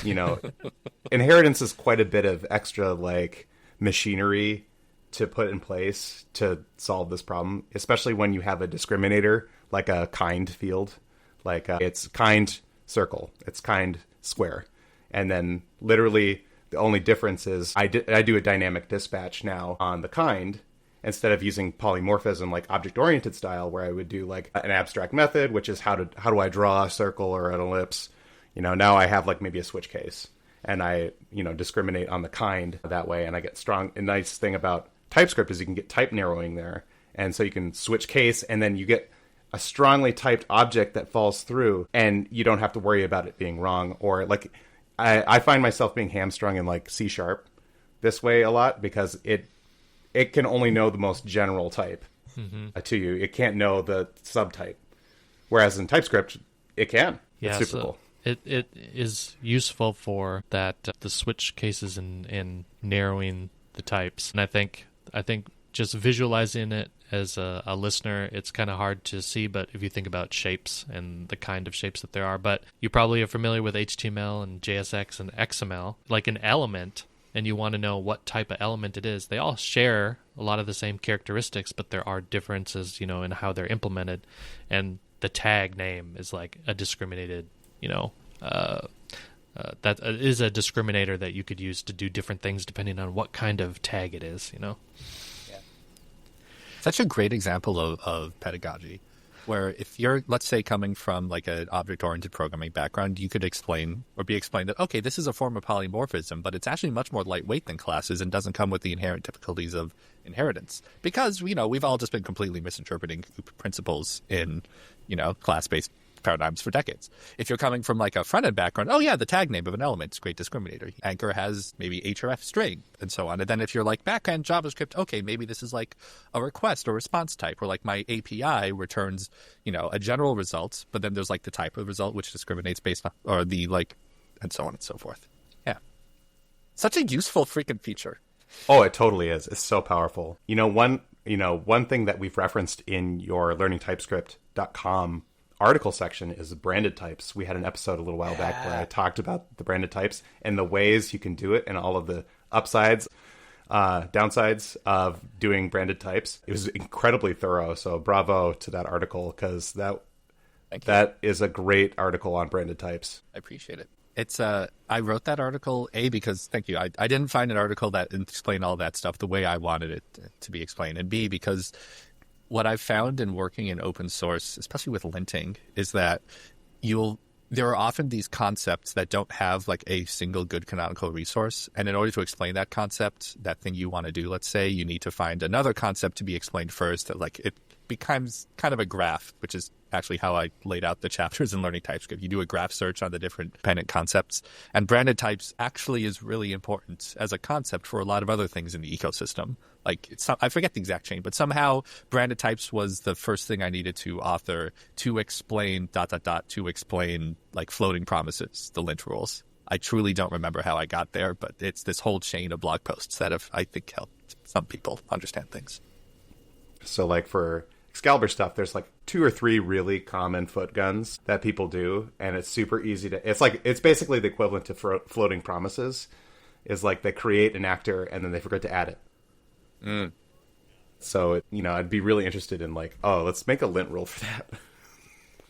Inheritance is quite a bit of extra like machinery to put in place to solve this problem, especially when you have a discriminator like a kind field, like it's kind circle, it's kind square. And then literally the only difference is I do a dynamic dispatch now on the kind instead of using polymorphism like object-oriented style, where I would do like an abstract method, which is how do I draw a circle or an ellipse. Now I have like maybe a switch case, and I discriminate on the kind that way, and I get strong. A nice thing about TypeScript is you can get type narrowing there, and so you can switch case, and then you get a strongly typed object that falls through, and you don't have to worry about it being wrong. Or like I find myself being hamstrung in like C# this way a lot, because it can only know the most general type to you. It can't know the subtype. Whereas in TypeScript, it can. Yeah, it's super cool. It is useful for that, the switch cases and narrowing the types. And I think just visualizing it as a listener, it's kind of hard to see, but if you think about shapes and the kind of shapes that there are, but you probably are familiar with HTML and JSX and XML, like an element, and you want to know what type of element it is. They all share a lot of the same characteristics, but there are differences, in how they're implemented. And the tag name is like a discriminated, that is a discriminator that you could use to do different things depending on what kind of tag it is, Yeah. Such a great example of pedagogy, where if you're, let's say, coming from like an object-oriented programming background, you could explain or be explained that, okay, this is a form of polymorphism, but it's actually much more lightweight than classes and doesn't come with the inherent difficulties of inheritance. Because, we've all just been completely misinterpreting principles in, class-based paradigms for decades. If you're coming from like a front-end background, oh yeah, the tag name of an element is a great discriminator. Anchor has maybe href string and so on. And then if you're like back-end JavaScript, okay, maybe this is like a request or response type, or like my API returns, a general result, but then there's like the type of result which discriminates based on, or the like, and so on and so forth. Yeah. Such a useful freaking feature. Oh, it totally is. It's so powerful. One thing that we've referenced in your learningtypescript.com article section is branded types. We had an episode a little while back where I talked about the branded types and the ways you can do it and all of the upsides, downsides of doing branded types. It was incredibly thorough. So bravo to that article, because that is a great article on branded types. I appreciate it. It's I wrote that article, because thank you. I didn't find an article that explained all that stuff the way I wanted it to be explained, and B, because what I've found in working in open source, especially with linting, is that there are often these concepts that don't have like a single good canonical resource. And in order to explain that concept, that thing you want to do, let's say, you need to find another concept to be explained first. That like it becomes kind of a graph, which is actually how I laid out the chapters in Learning TypeScript. You do a graph search on the different dependent concepts. And branded types actually is really important as a concept for a lot of other things in the ecosystem. Like, I forget the exact chain, but somehow branded types was the first thing I needed to author to explain ... to explain like floating promises, the lint rules. I truly don't remember how I got there, but it's this whole chain of blog posts that have, I think, helped some people understand things. So like for Excalibur stuff, there's like 2 or 3 really common foot guns that people do, and it's super easy to. It's basically the equivalent to floating promises. Is like they create an actor and then they forget to add it. So I'd be really interested in like, let's make a lint rule for that.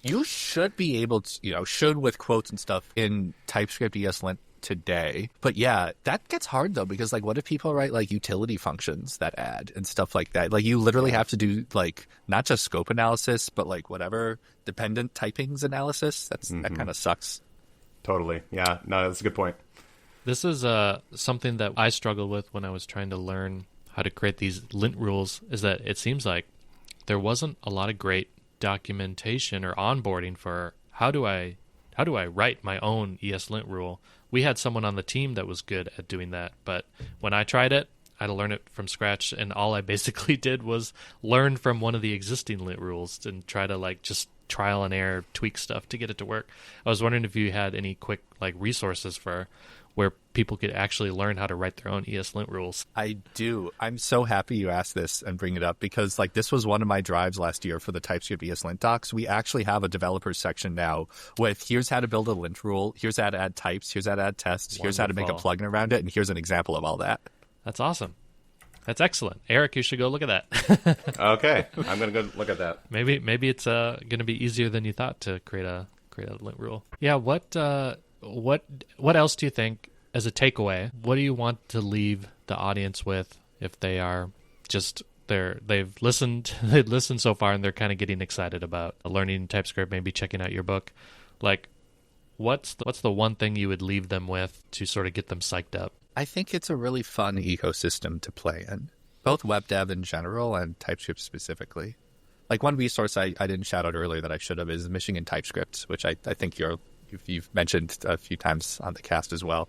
You should be able to, should with quotes and stuff in TypeScript ESLint today. But yeah, that gets hard though, because like, what if people write like utility functions that add and stuff like that? Like, you literally have to do like not just scope analysis, but like whatever dependent typings analysis. That kind of sucks. Totally. Yeah. No, that's a good point. This is something that I struggled with when I was trying to learn how to create these lint rules, is that it seems like there wasn't a lot of great documentation or onboarding for how do I how do I write my own ESLint rule? We had someone on the team that was good at doing that, but when I tried it, I had to learn it from scratch, and all I basically did was learn from one of the existing lint rules and try to like just trial and error tweak stuff to get it to work. I was wondering if you had any quick like resources for where people could actually learn how to write their own ESLint rules. I do. I'm so happy you asked this and bring it up because like this was one of my drives last year for the TypeScript ESLint docs. We actually have a developers section now with here's how to build a lint rule, here's how to add types, here's how to add tests, here's how to make a plugin around it, and here's an example of all that. That's awesome. That's excellent. Eric, you should go look at that. Okay, I'm going to go look at that. Maybe it's going to be easier than you thought to create a lint rule. Yeah, what else do you think as a takeaway? What do you want to leave the audience with if they are just they've listened so far and they're kind of getting excited about learning TypeScript, maybe checking out your book? Like what's the one thing you would leave them with to sort of get them psyched up? I think it's a really fun ecosystem to play in, both web dev in general and TypeScript specifically. Like one resource I didn't shout out earlier that I should have is Michigan TypeScript, which I think you've mentioned a few times on the cast as well.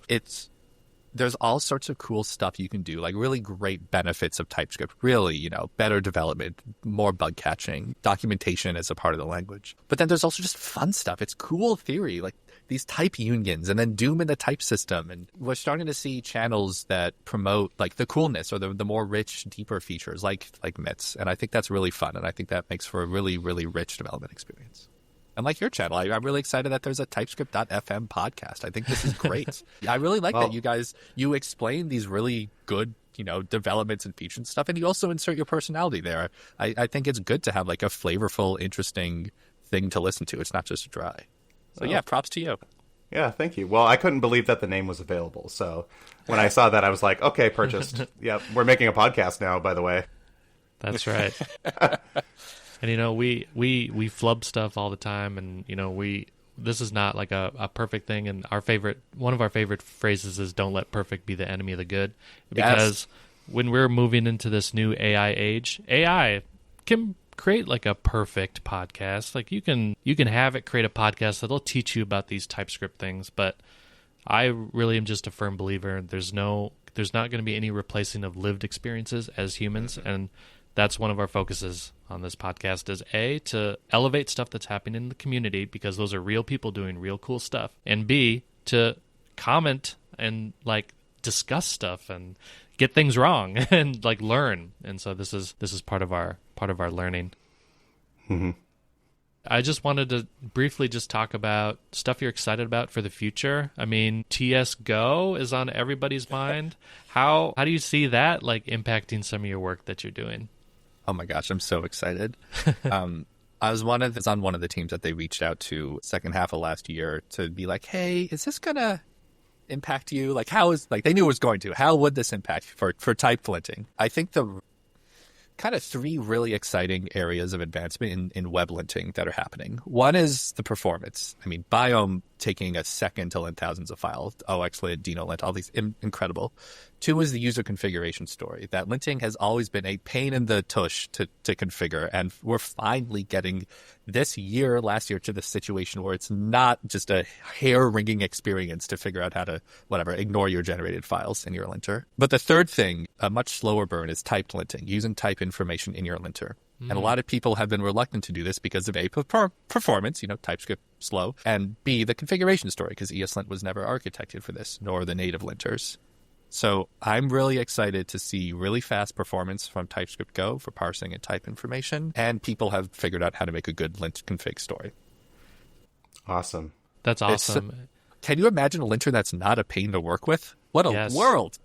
There's all sorts of cool stuff you can do, like really great benefits of TypeScript, really, better development, more bug catching, documentation as a part of the language. But then there's also just fun stuff. It's cool theory, like these type unions and then doom in the type system. And we're starting to see channels that promote like the coolness or the more rich, deeper features like MITs. And I think that's really fun. And I think that makes for a really, really rich development experience. And like your channel, I'm really excited that there's a TypeScript.fm podcast. I think this is great. I really like that you explain these really good, developments and features and stuff, and you also insert your personality there. I think it's good to have like a flavorful, interesting thing to listen to. It's not just dry. So yeah, props to you. Yeah, thank you. Well, I couldn't believe that the name was available. So when I saw that, I was like, okay, purchased. Yeah, we're making a podcast now, by the way. That's right. And we flub stuff all the time, and this is not like a perfect thing. And one of our favorite phrases is "Don't let perfect be the enemy of the good," because when we're moving into this new AI age, AI can create like a perfect podcast. Like you can have it create a podcast that'll teach you about these TypeScript things, but I really am just a firm believer there's not going to be any replacing of lived experiences as humans, and that's one of our focuses on this podcast is A, to elevate stuff that's happening in the community because those are real people doing real cool stuff, and B, to comment and like discuss stuff and get things wrong and like learn. And so this is part of our learning. Mm-hmm. I just wanted to briefly just talk about stuff you're excited about for the future. I mean, TSGo is on everybody's mind. How do you see that like impacting some of your work that you're doing? Oh my gosh, I'm so excited. I was on one of the teams that they reached out to second half of last year to be like, hey, is this gonna impact you? Like they knew it was going to. How would this impact for type linting? I think the kind of three really exciting areas of advancement in web linting that are happening. One is the performance. I mean, Biome taking a second to lint thousands of files, OXLint, DinoLint, all these incredible. Two is the user configuration story. That linting has always been a pain in the tush to configure, and we're finally getting last year to the situation where it's not just a hair-wringing experience to figure out how to, ignore your generated files in your linter. But the third thing, a much slower burn, is typed linting, using type information in your linter. And a lot of people have been reluctant to do this because of A, performance, TypeScript slow, and B, the configuration story, because ESLint was never architected for this, nor the native linters. So I'm really excited to see really fast performance from TypeScript Go for parsing and type information, and people have figured out how to make a good lint config story. Awesome. That's awesome. Can you imagine a linter that's not a pain to work with? What a world!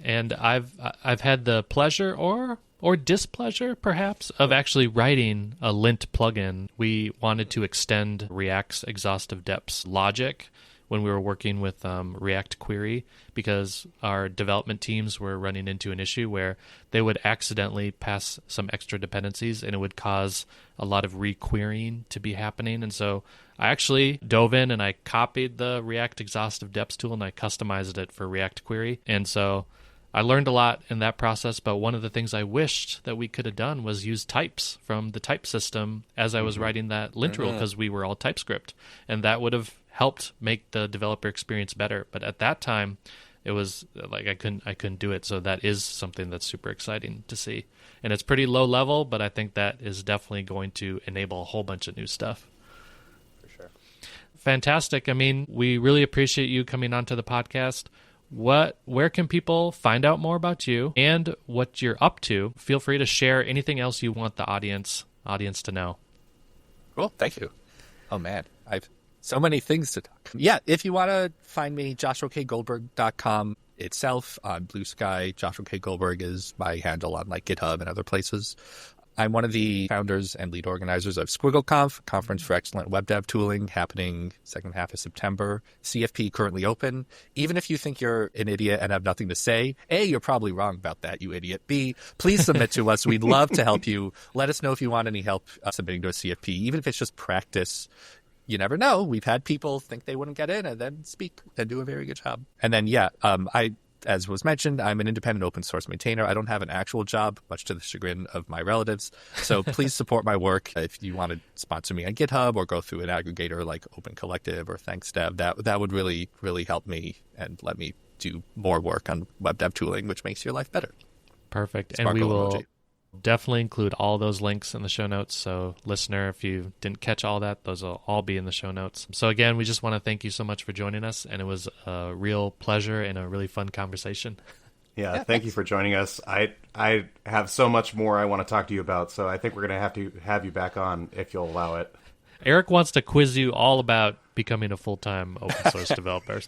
And I've had the pleasure or displeasure, perhaps, of actually writing a lint plugin. We wanted to extend React's exhaustive depths logic when we were working with React Query because our development teams were running into an issue where they would accidentally pass some extra dependencies and it would cause a lot of requerying to be happening. And so I actually dove in and I copied the React exhaustive depths tool and I customized it for React Query. And so I learned a lot in that process, but one of the things I wished that we could have done was use types from the type system as I was writing that lint rule because we were all TypeScript. And that would have helped make the developer experience better. But at that time, it was like I couldn't do it. So that is something that's super exciting to see. And it's pretty low level, but I think that is definitely going to enable a whole bunch of new stuff. For sure. Fantastic. I mean, we really appreciate you coming onto the podcast. Where can people find out more about you and what you're up to? Feel free to share anything else you want the audience to know. Cool. Thank you. Oh, man. I've so many things to talk. Yeah, if you want to find me, joshokgoldberg.com itself on Blue Sky. Joshua K. Goldberg is my handle on like GitHub and other places. I'm one of the founders and lead organizers of SquiggleConf, Conference for Excellent Web Dev Tooling, happening second half of September. CFP currently open. Even if you think you're an idiot and have nothing to say, A, you're probably wrong about that, you idiot. B, please submit to us. We'd love to help you. Let us know if you want any help submitting to a CFP, even if it's just practice. You never know. We've had people think they wouldn't get in and then speak and do a very good job. And then, as was mentioned, I'm an independent open source maintainer. I don't have an actual job, much to the chagrin of my relatives. So please support my work. If you want to sponsor me on GitHub or go through an aggregator like Open Collective or ThanksDev, that would really, really help me and let me do more work on web dev tooling, which makes your life better. Perfect. Sparkle and we will emoji. definitely include all those links in the show notes. So listener, if you didn't catch all that, those will all be in the show notes. So again, we just want to thank you so much for joining us. And it was a real pleasure and a really fun conversation. Yeah, thank you for joining us. I have so much more I want to talk to you about, so I think we're going to have you back on if you'll allow it. Eric wants to quiz you all about becoming a full-time open source developer.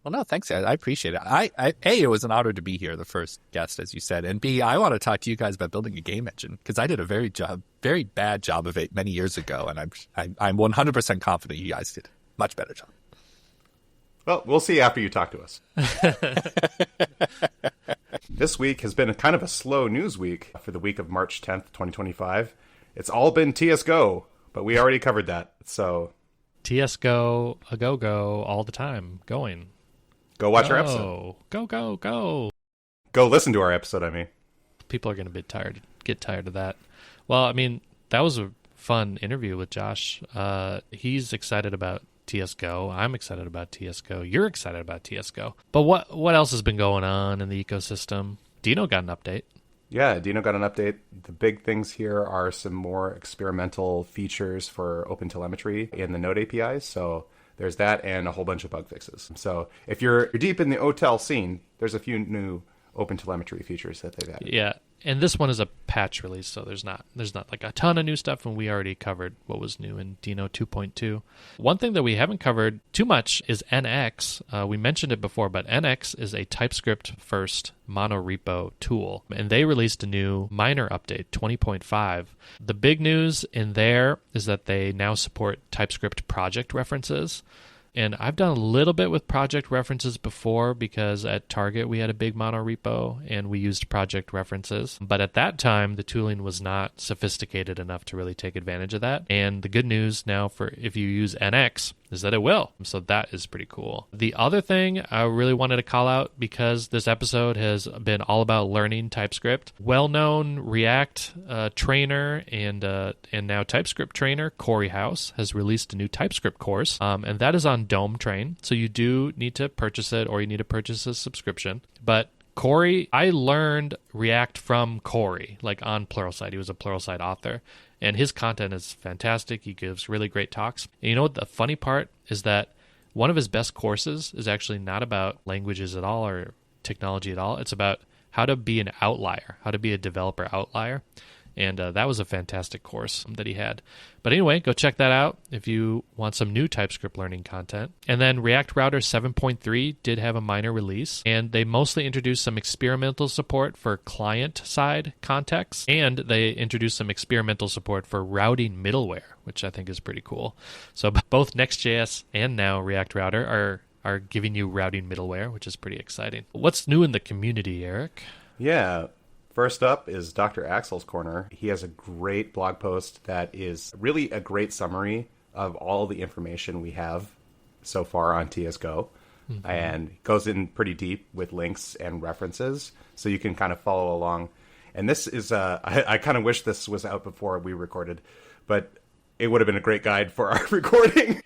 Well, no, thanks. I appreciate it. A, it was an honor to be here, the first guest, as you said. And B, I want to talk to you guys about building a game engine because I did a very bad job of it many years ago. And I'm 100% confident you guys did a much better job. Well, we'll see after you talk to us. This week has been kind of a slow news week for the week of March 10th, 2025. It's all been TSGo, but we already covered that. So TSGo, a go-go all the time, going. Go watch our episode. Go. Go listen to our episode, I mean. People are going to get tired of that. Well, I mean, that was a fun interview with Josh. He's excited about TSGo. I'm excited about TSGo. You're excited about TSGo. But what else has been going on in the ecosystem? Dino got an update. Yeah, Dino got an update. The big things here are some more experimental features for OpenTelemetry in the Node APIs. So there's that and a whole bunch of bug fixes. So if you're deep in the OTel scene, there's a few new OpenTelemetry features that they've added. Yeah, and this one is a patch release, so there's not like a ton of new stuff, and we already covered what was new in Dino 2.2. One thing that we haven't covered too much is NX. We mentioned it before, but NX is a TypeScript-first monorepo tool, and they released a new minor update, 20.5. The big news in there is that they now support TypeScript project references. And I've done a little bit with project references before because at Target we had a big mono repo and we used project references. But at that time, the tooling was not sophisticated enough to really take advantage of that. And the good news now for if you use NX is that it will. So that is pretty cool. The other thing I really wanted to call out because this episode has been all about learning TypeScript. Well-known React trainer and now TypeScript trainer Corey House has released a new TypeScript course, and that is on Dome Train. So you do need to purchase it or you need to purchase a subscription. But Corey, I learned React from Corey, like on Pluralsight. He was a Pluralsight author. And his content is fantastic. He gives really great talks. And you know what the funny part is that one of his best courses is actually not about languages at all or technology at all. It's about how to be an outlier, how to be a developer outlier. And that was a fantastic course that he had. But anyway, go check that out if you want some new TypeScript learning content. And then React Router 7.3 did have a minor release, and they mostly introduced some experimental support for client-side contexts, and they introduced some experimental support for routing middleware, which I think is pretty cool. So both Next.js and now React Router are giving you routing middleware, which is pretty exciting. What's new in the community, Eric? Yeah. First up is Dr. Axel's Corner. He has a great blog post that is really a great summary of all the information we have so far on TSGo, and goes in pretty deep with links and references, so you can kind of follow along. And this is, I kind of wish this was out before we recorded, but it would have been a great guide for our recording.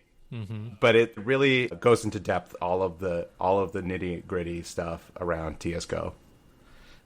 But it really goes into depth all of the nitty gritty stuff around TSGo.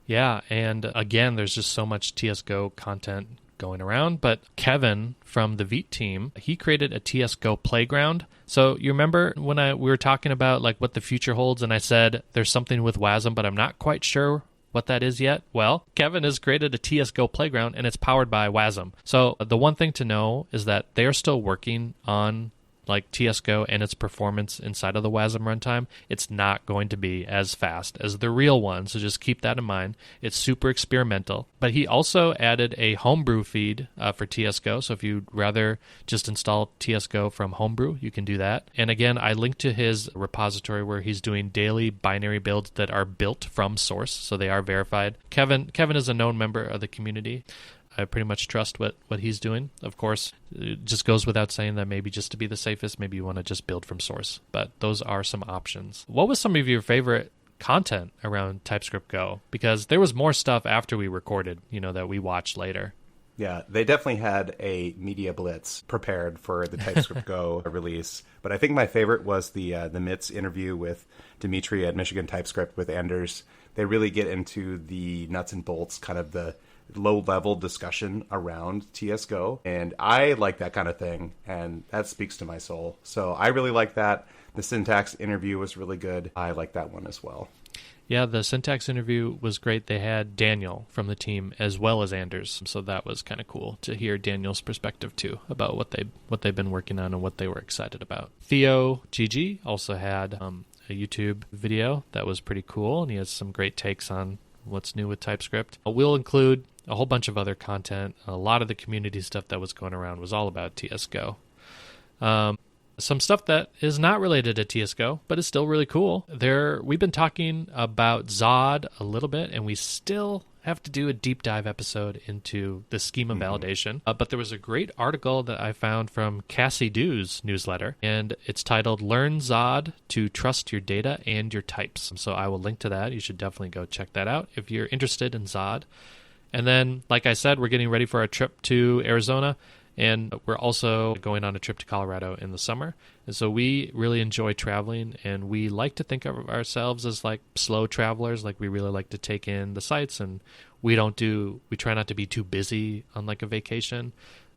Yeah, and again, there's just so much TSGo content going around. But Kevin from the Veet team, he created a TSGo playground. So you remember when we were talking about like what the future holds, and I said there's something with WASM, but I'm not quite sure what that is yet? Well, Kevin has created a TSGo playground, and it's powered by WASM. So the one thing to know is that they are still working on like TSGo and its performance inside of the WASM runtime. It's not going to be as fast as the real one, so just keep that in mind. It's super experimental. But he also added a homebrew feed for TSGo, so if you'd rather just install TSGo from homebrew, you can do that. And again, I linked to his repository where he's doing daily binary builds that are built from source, so they are verified. Kevin is a known member of the community. I pretty much trust what he's doing. Of course, it just goes without saying that maybe just to be the safest, maybe you want to just build from source. But those are some options. What was some of your favorite content around TypeScript Go? Because there was more stuff after we recorded, that we watched later. Yeah, they definitely had a media blitz prepared for the TypeScript Go release. But I think my favorite was the MITS interview with Dimitri at Michigan TypeScript with Anders. They really get into the nuts and bolts, kind of the low-level discussion around TSGo, and I like that kind of thing, and that speaks to my soul. So I really like that. The syntax interview was really good. I like that one as well. Yeah, the syntax interview was great. They had Daniel from the team as well as Anders, so that was kind of cool to hear Daniel's perspective too about what they've been working on and what they were excited about. Theo GG also had a YouTube video that was pretty cool, and he has some great takes on what's new with TypeScript. We'll include a whole bunch of other content. A lot of the community stuff that was going around was all about TSGo. Some stuff that is not related to TSGo, but is still really cool. We've been talking about Zod a little bit, and we still have to do a deep dive episode into the schema validation. But there was a great article that I found from Cassie Dew's newsletter, and it's titled Learn Zod to Trust Your Data and Your Types. So I will link to that. You should definitely go check that out if you're interested in Zod. And then, like I said, we're getting ready for a trip to Arizona, and we're also going on a trip to Colorado in the summer. And so we really enjoy traveling, and we like to think of ourselves as like slow travelers. Like we really like to take in the sights, and we try not to be too busy on like a vacation.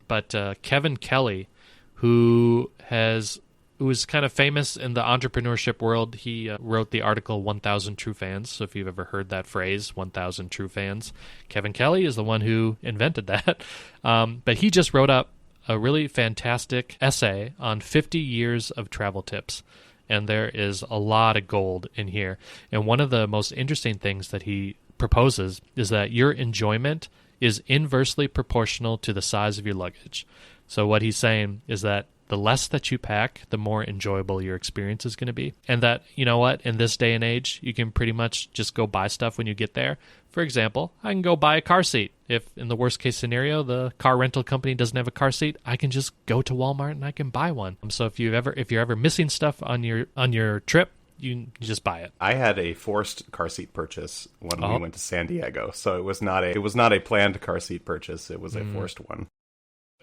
But Kevin Kelly, who is kind of famous in the entrepreneurship world. He wrote the article 1,000 True Fans. So if you've ever heard that phrase, 1,000 True Fans, Kevin Kelly is the one who invented that. But he just wrote up a really fantastic essay on 50 years of travel tips. And there is a lot of gold in here. And one of the most interesting things that he proposes is that your enjoyment is inversely proportional to the size of your luggage. So what he's saying is that the less that you pack, the more enjoyable your experience is going to be. And that, you know what, in this day and age, you can pretty much just go buy stuff when you get there. For example, I can go buy a car seat. If in the worst case scenario, the car rental company doesn't have a car seat, I can just go to Walmart and I can buy one. So if you're ever missing stuff on your trip, you just buy it. I had a forced car seat purchase when we went to San Diego. So it was not a planned car seat purchase. It was a forced one.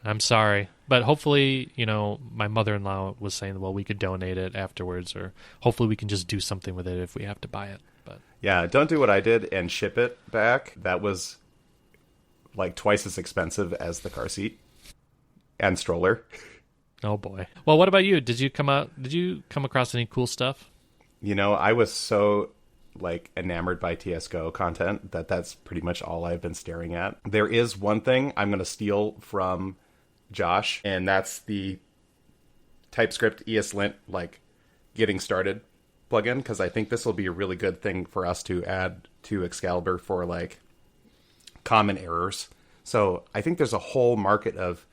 I'm sorry, but hopefully, my mother-in-law was saying, well, we could donate it afterwards, or hopefully we can just do something with it if we have to buy it. But yeah, don't do what I did and ship it back. That was like twice as expensive as the car seat and stroller. Oh boy. Well, what about you? Did you come across any cool stuff? I was so enamored by TSGo content that's pretty much all I've been staring at. There is one thing I'm going to steal from Josh, and that's the TypeScript ESLint getting started plugin, because I think this will be a really good thing for us to add to Excalibur for common errors. So I think there's a whole market of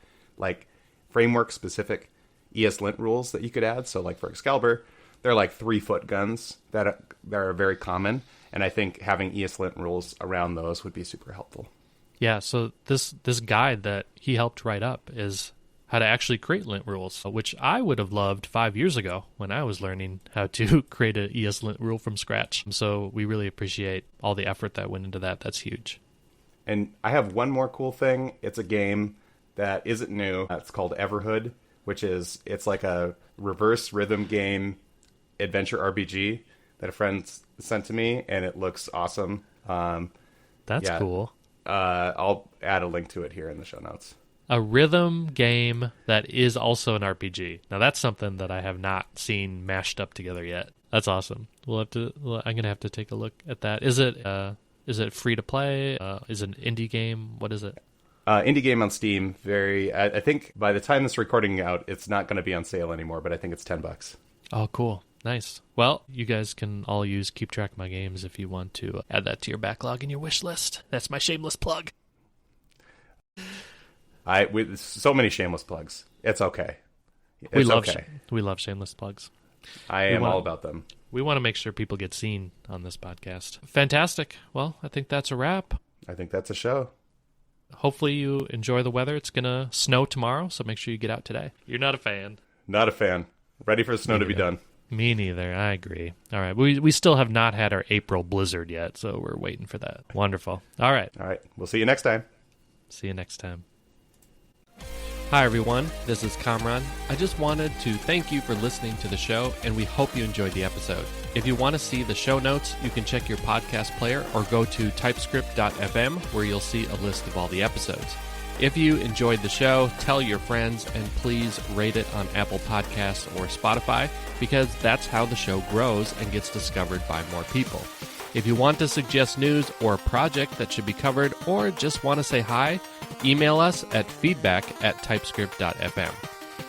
framework specific ESLint rules that you could add. So for Excalibur, they're 3-foot guns that are very common, and I think having ESLint rules around those would be super helpful. Yeah, so this guide that he helped write up is how to actually create lint rules, which I would have loved 5 years ago when I was learning how to create an ESLint rule from scratch. So we really appreciate all the effort that went into that. That's huge. And I have one more cool thing. It's a game that isn't new. It's called Everhood. it's like a reverse rhythm game adventure RPG that a friend sent to me, and it looks awesome. That's cool. I'll add a link to it here in the show notes. A rhythm game that is also an RPG. Now that's something that I have not seen mashed up together yet. That's awesome. I'm gonna have to take a look at that. Is it free to play? Is it an indie game? What is it? Indie game on Steam. I think by the time this recording out, it's not going to be on sale anymore, but I think it's $10. Oh, cool. Nice. Well, you guys can all use Keep Track of My Games if you want to add that to your backlog and your wish list. That's my shameless plug. With so many shameless plugs. It's okay. We love shameless plugs. I am all about them. We want to make sure people get seen on this podcast. Fantastic. Well, I think that's a wrap. I think that's a show. Hopefully you enjoy the weather. It's going to snow tomorrow, so make sure you get out today. You're not a fan. Not a fan. Ready for the snow to be done. Me neither. I agree. All right. We still have not had our April blizzard yet, so we're waiting for that. Wonderful. All right. We'll see you next time. See you next time. Hi, everyone. This is Kamran. I just wanted to thank you for listening to the show, and we hope you enjoyed the episode. If you want to see the show notes, you can check your podcast player or go to typescript.fm, where you'll see a list of all the episodes. If you enjoyed the show, tell your friends, and please rate it on Apple Podcasts or Spotify, because that's how the show grows and gets discovered by more people. If you want to suggest news or a project that should be covered, or just want to say hi, email us at feedback@typescript.fm.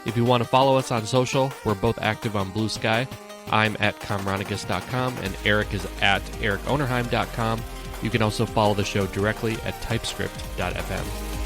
If you want to follow us on social, we're both active on Blue Sky. I'm at comronigus.com, and Eric is at ericonerheim.com. You can also follow the show directly at typescript.fm.